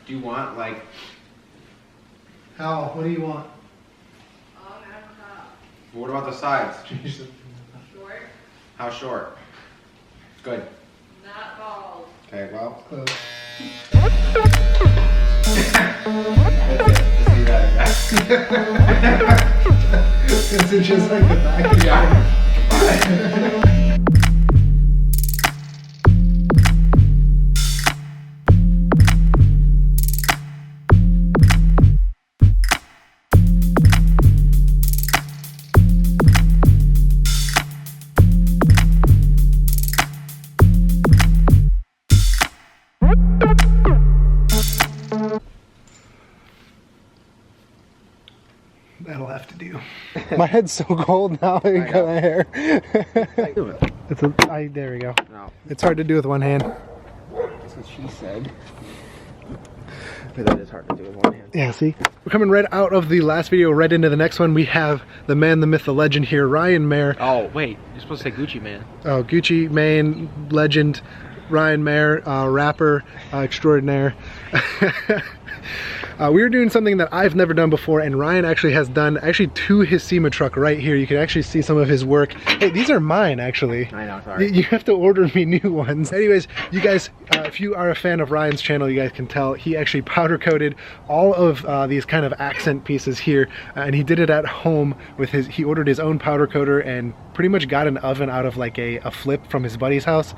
Do you want like... How? What do you want? What about the sides? Short. How short? Good. Not bald. Okay, well. Close. Is it just like the back of your eye? That'll have to do. My head's so cold now. I got my hair. There we go. No. It's hard to do with one hand. That's what she said. But that is hard to do with one hand. Yeah, see? We're coming right out of the last video, right into the next one. We have the man, the myth, the legend here, Ryan Mayer. Oh, wait. You're supposed to say Gucci Man. Oh, Gucci Mane, legend, Ryan Mayer, rapper extraordinaire. We were doing something that I've never done before, and Ryan actually has done, to his SEMA truck right here. You can actually see some of his work. Hey, these are mine, actually. I know, sorry. You have to order me new ones. Anyways, you guys, if you are a fan of Ryan's channel, you guys can tell he actually powder coated all of these kind of accent pieces here, and he did it at home with he ordered his own powder coater and pretty much got an oven out of like a flip from his buddy's house.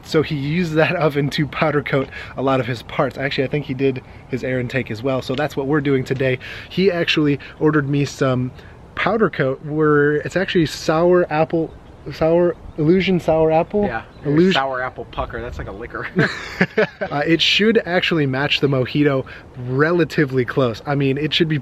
So he used that oven to powder coat a lot of his parts. Actually, I think he did his air intake as well. So that's what we're doing today. He actually ordered me some powder coat where it's actually Illusion sour apple? Yeah, sour apple pucker. That's like a liquor. It should actually match the mojito relatively close. I mean, it should be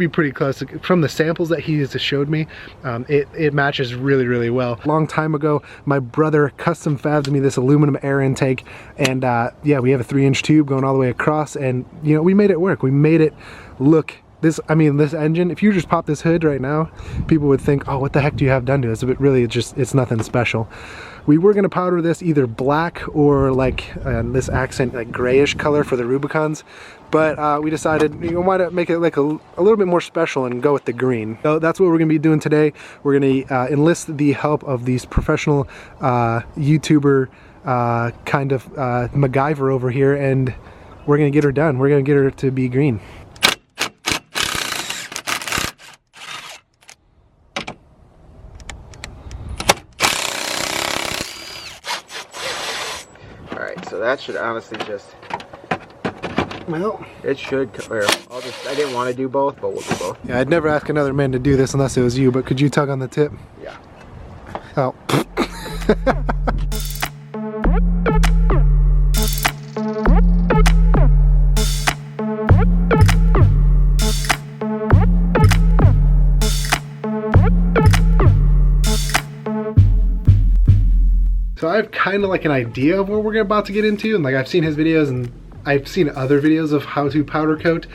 pretty close. From the samples that he has showed me, it matches really, really well. A long time ago, my brother custom fabbed me this aluminum air intake, and yeah, we have a 3-inch tube going all the way across, and you know, we made it work. We made it look. This engine, if you just pop this hood right now, people would think, oh, what the heck do you have done to this? But really, it's nothing special. We were gonna powder this either black or like this accent, like grayish color for the Rubicons, but we decided, you know, why not make it like a little bit more special and go with the green. So that's what we're gonna be doing today. We're gonna enlist the help of these professional YouTuber kind of MacGyver over here, and we're gonna get her done. We're gonna get her to be green. So that should honestly just... Well, it should... I didn't want to do both, but we'll do both. Yeah, I'd never ask another man to do this unless it was you, but could you tug on the tip? Yeah. Oh. So I have kind of like an idea of what we're about to get into, and like I've seen his videos and I've seen other videos of how to powder coat.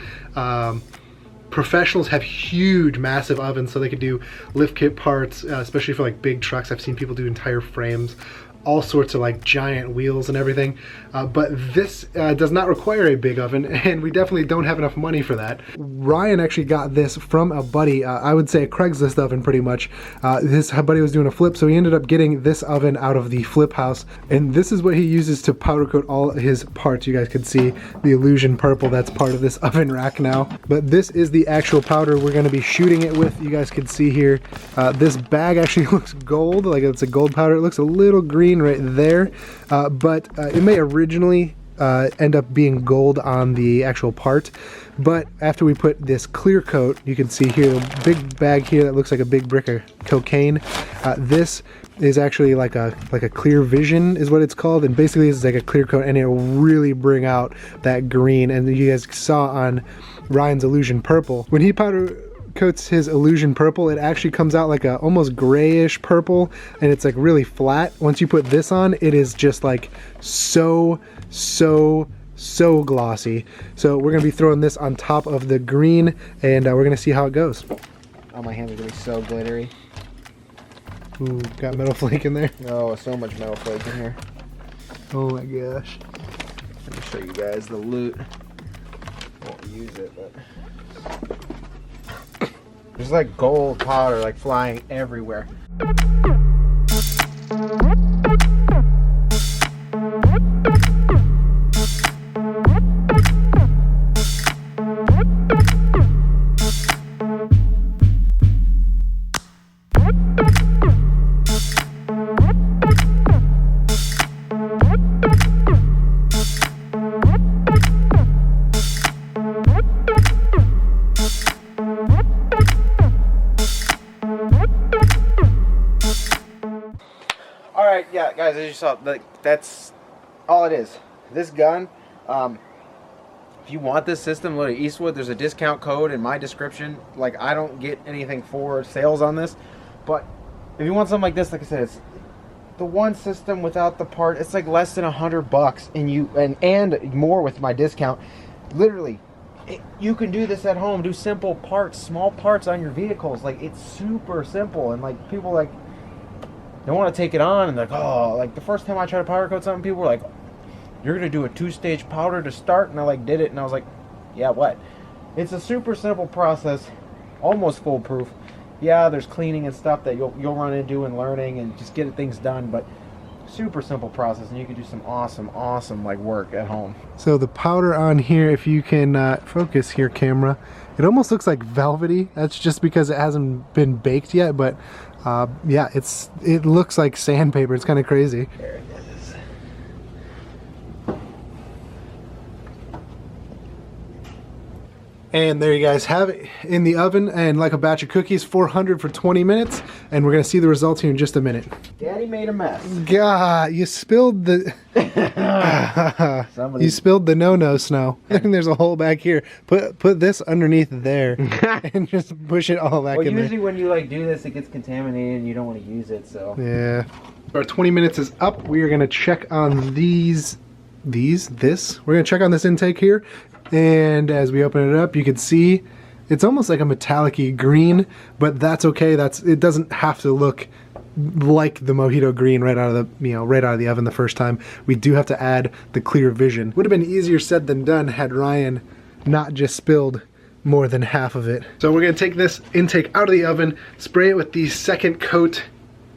Professionals have huge, massive ovens, so they could do lift kit parts, especially for like big trucks. I've seen people do entire frames, all sorts of like giant wheels and everything. But this does not require a big oven, and we definitely don't have enough money for that. Ryan actually got this from a buddy, I would say a Craigslist oven pretty much. His buddy was doing a flip, so he ended up getting this oven out of the flip house, and this is what he uses to powder coat all his parts. You guys can see the Illusion purple that's part of this oven rack now. But this is the actual powder we're going to be shooting it with. You guys can see here, this bag actually looks gold, like it's a gold powder. It looks a little green right there, but it may originally end up being gold on the actual part, but after we put this clear coat, you can see here a big bag here that looks like a big brick of cocaine. This is actually like a clear vision is what it's called, and basically it's like a clear coat, and it will really bring out that green. And you guys saw on Ryan's Illusion purple, when he powder coats his Illusion purple, it actually comes out like a almost grayish purple, and it's like really flat. Once you put this on, it is just like so glossy. So we're gonna be throwing this on top of the green, and we're gonna see how it goes. Oh, my hands are gonna be so glittery. Ooh, got metal flake in there. Oh, so much metal flake in here. Oh my gosh. Let me show you guys the loot. to use it, but there's like gold powder like flying everywhere. Alright, yeah, guys, as you saw, that's all it is. This gun, if you want this system, go to Eastwood. There's a discount code in my description. Like, I don't get anything for sales on this, but if you want something like this, like I said, it's the one system without the part. It's like less than $100, and more with my discount. Literally, you can do this at home. Do simple parts, small parts on your vehicles. Like, it's super simple, and like people like they want to take it on, and like, oh, like the first time I tried to powder coat something, people were like, you're gonna do a 2-stage powder to start, and I like did it, and I was like, yeah, what? It's a super simple process, almost foolproof. Yeah, there's cleaning and stuff that you'll run into and learning and just getting things done, but super simple process, and you can do some awesome like work at home. So the powder on here, if you can focus here, camera, it almost looks like velvety. That's just because it hasn't been baked yet, but yeah, it looks like sandpaper. It's kind of crazy. There it is. And there you guys have it in the oven, and like a batch of cookies, 400 for 20 minutes, and we're gonna see the results here in just a minute. Daddy made a mess. God, you spilled the you spilled the no snow. I think there's a hole back here. Put this underneath there and just push it all back in there. Usually when you like do this, it gets contaminated and you don't want to use it, so. Yeah. Our 20 minutes is up. We are gonna check on this. We're gonna check on this intake here. And as we open it up, you can see it's almost like a metallic-y green, but that's okay. It doesn't have to look like the Mojito green right out of the oven the first time. We do have to add the clear vision. Would have been easier said than done had Ryan not just spilled more than half of it. So we're gonna take this intake out of the oven, spray it with the second coat.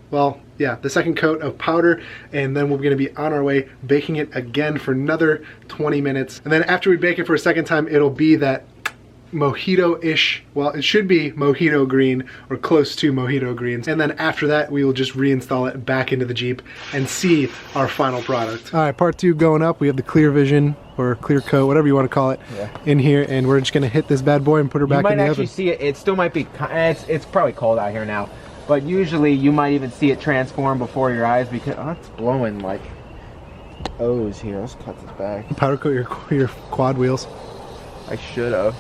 Well, yeah, the second coat of powder, and then we're gonna be on our way baking it again for another 20 minutes. And then after we bake it for a second time, it'll be that Mojito-ish, well, it should be Mojito green or close to Mojito greens. And then after that, we will just reinstall it back into the Jeep and see our final product. All right, part 2 going up. We have the clear vision or clear coat, whatever you want to call it, in here, and we're just gonna hit this bad boy and put her back in the oven. You might actually see it. It still might be, it's probably cold out here now. But usually you might even see it transform before your eyes because it's blowing like O's here. Let's cut this back. Powder coat your quad wheels. I should have.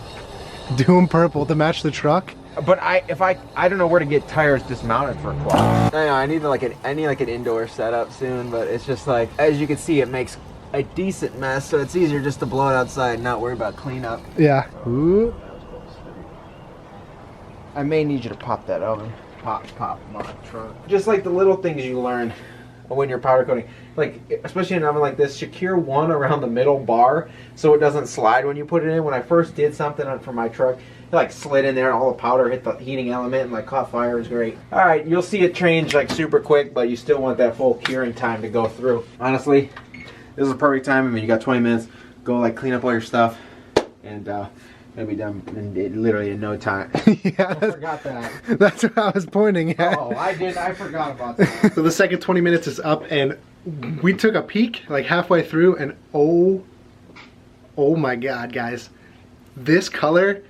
Do them purple to match the truck. But I don't know where to get tires dismounted for a quad. I know I need like an indoor setup soon, but it's just like, as you can see, it makes a decent mess, so it's easier just to blow it outside and not worry about cleanup. Yeah. Ooh. I may need you to pop that oven. Pop my trunk. Just like the little things you learn when you're powder coating. Like, especially in an oven like this, secure one around the middle bar so it doesn't slide when you put it in. When I first did something for my truck, it like slid in there and all the powder hit the heating element and like caught fire. It was great. Alright, you'll see it change like super quick, but you still want that full curing time to go through. Honestly, this is a perfect time. I mean, you got 20 minutes. Go like clean up all your stuff and it'll be done literally in no time. Yeah, I forgot that. That's what I was pointing at. Oh, I did. I forgot about that. So the second 20 minutes is up, and we took a peek like halfway through, and oh my God, guys, this color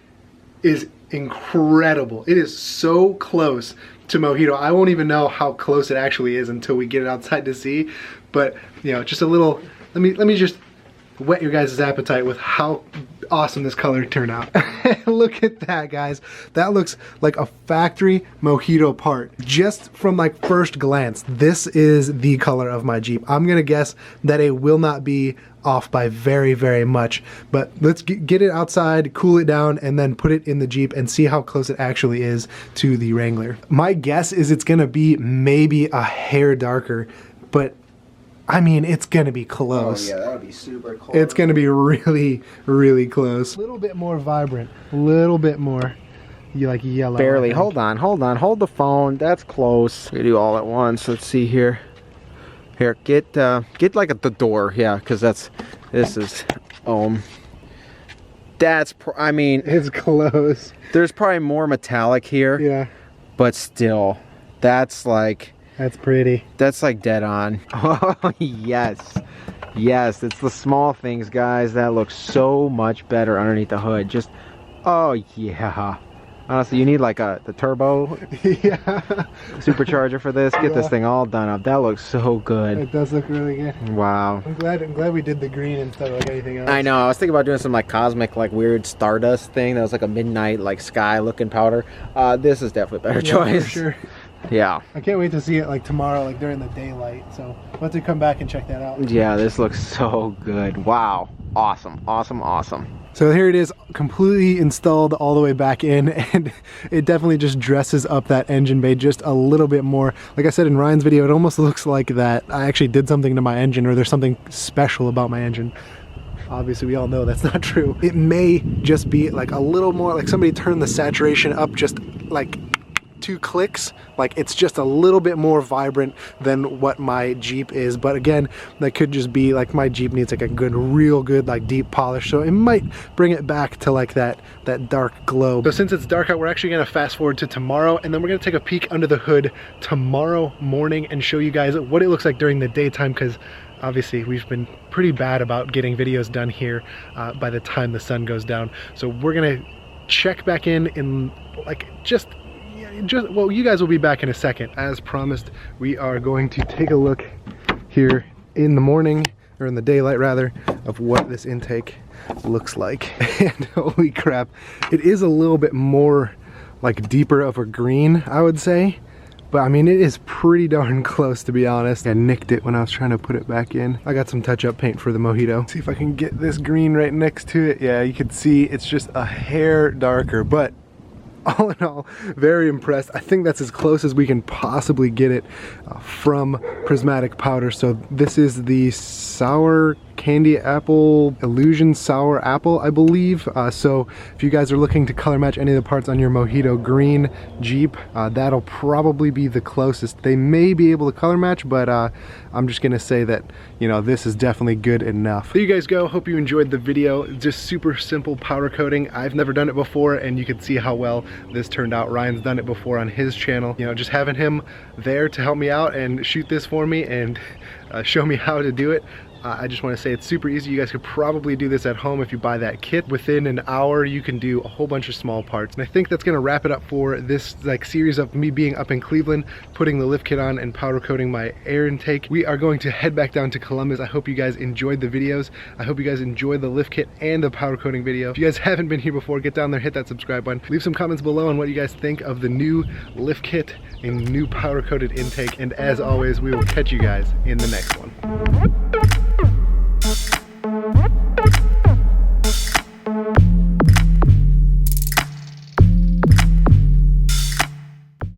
is incredible. It is so close to Mojito. I won't even know how close it actually is until we get it outside to see. But just a little. Let me just whet your guys' appetite with how awesome this color turned out. Look at that, guys. That looks like a factory Mojito part. Just from like first glance, this is the color of my Jeep. I'm gonna guess that it will not be off by very, very much, but let's get it outside, cool it down, and then put it in the Jeep and see how close it actually is to the Wrangler. My guess is it's gonna be maybe a hair darker, but I mean, it's gonna be close. Oh yeah, that would be super close. It's gonna be really, really close. A little bit more vibrant, a little bit more. You like yellow. Barely. Hold on. Hold the phone. That's close. We do all at once. Let's see here. Here, get like at the door. Yeah, because this is that's I mean, it's close. There's probably more metallic here. Yeah. But still, that's pretty. That's like dead on. Oh yes. Yes, it's the small things, guys, that look so much better underneath the hood. Just oh yeah. Honestly, you need like the turbo supercharger for this. Get this thing all done up. That looks so good. It does look really good. Wow. I'm glad we did the green instead of like anything else. I know. I was thinking about doing some like cosmic, like weird stardust thing that was like a midnight, like sky looking powder. This is definitely a better choice. For sure. Yeah. I can't wait to see it like tomorrow, like during the daylight. So we'll have to come back and check that out. Yeah, this looks so good. Wow. Awesome. Awesome. Awesome. So here it is, completely installed all the way back in, and it definitely just dresses up that engine bay just a little bit more. Like I said in Ryan's video, it almost looks like that I actually did something to my engine, or there's something special about my engine. Obviously, we all know that's not true. It may just be like a little more, like somebody turned the saturation up just like 2 clicks. Like it's just a little bit more vibrant than what my Jeep is, but again, that could just be like my Jeep needs like a good, real good, like deep polish, so it might bring it back to like that dark glow. So since it's dark out, we're actually gonna fast forward to tomorrow, and then we're gonna take a peek under the hood tomorrow morning and show you guys what it looks like during the daytime, because obviously we've been pretty bad about getting videos done here by the time the sun goes down. So we're gonna check back in like well, you guys will be back in a second. As promised, we are going to take a look here in the morning, or in the daylight rather, of what this intake looks like. And holy crap, it is a little bit more like deeper of a green, I would say, but I mean, it is pretty darn close, to be honest. I nicked it when I was trying to put it back in. I got some touch-up paint for the Mojito. See if I can get this green right next to it. Yeah, you can see it's just a hair darker, but all in all, very impressed. I think that's as close as we can possibly get it from prismatic powder. So this is the sour candy apple illusion sour apple, I believe. So if you guys are looking to color match any of the parts on your Mojito green Jeep, that'll probably be the closest. They may be able to color match, but I'm just gonna say that, you know, this is definitely good enough. There you guys go. Hope you enjoyed the video. Just super simple powder coating. I've never done it before, and you can see how well this turned out. Ryan's done it before on his channel. You know, just having him there to help me out and shoot this for me and show me how to do it. I just want to say it's super easy. You guys could probably do this at home if you buy that kit. Within an hour, you can do a whole bunch of small parts. And I think that's going to wrap it up for this like series of me being up in Cleveland, putting the lift kit on and powder coating my air intake. We are going to head back down to Columbus. I hope you guys enjoyed the videos. I hope you guys enjoyed the lift kit and the powder coating video. If you guys haven't been here before, get down there, hit that subscribe button. Leave some comments below on what you guys think of the new lift kit and new powder coated intake. And as always, we will catch you guys in the next one.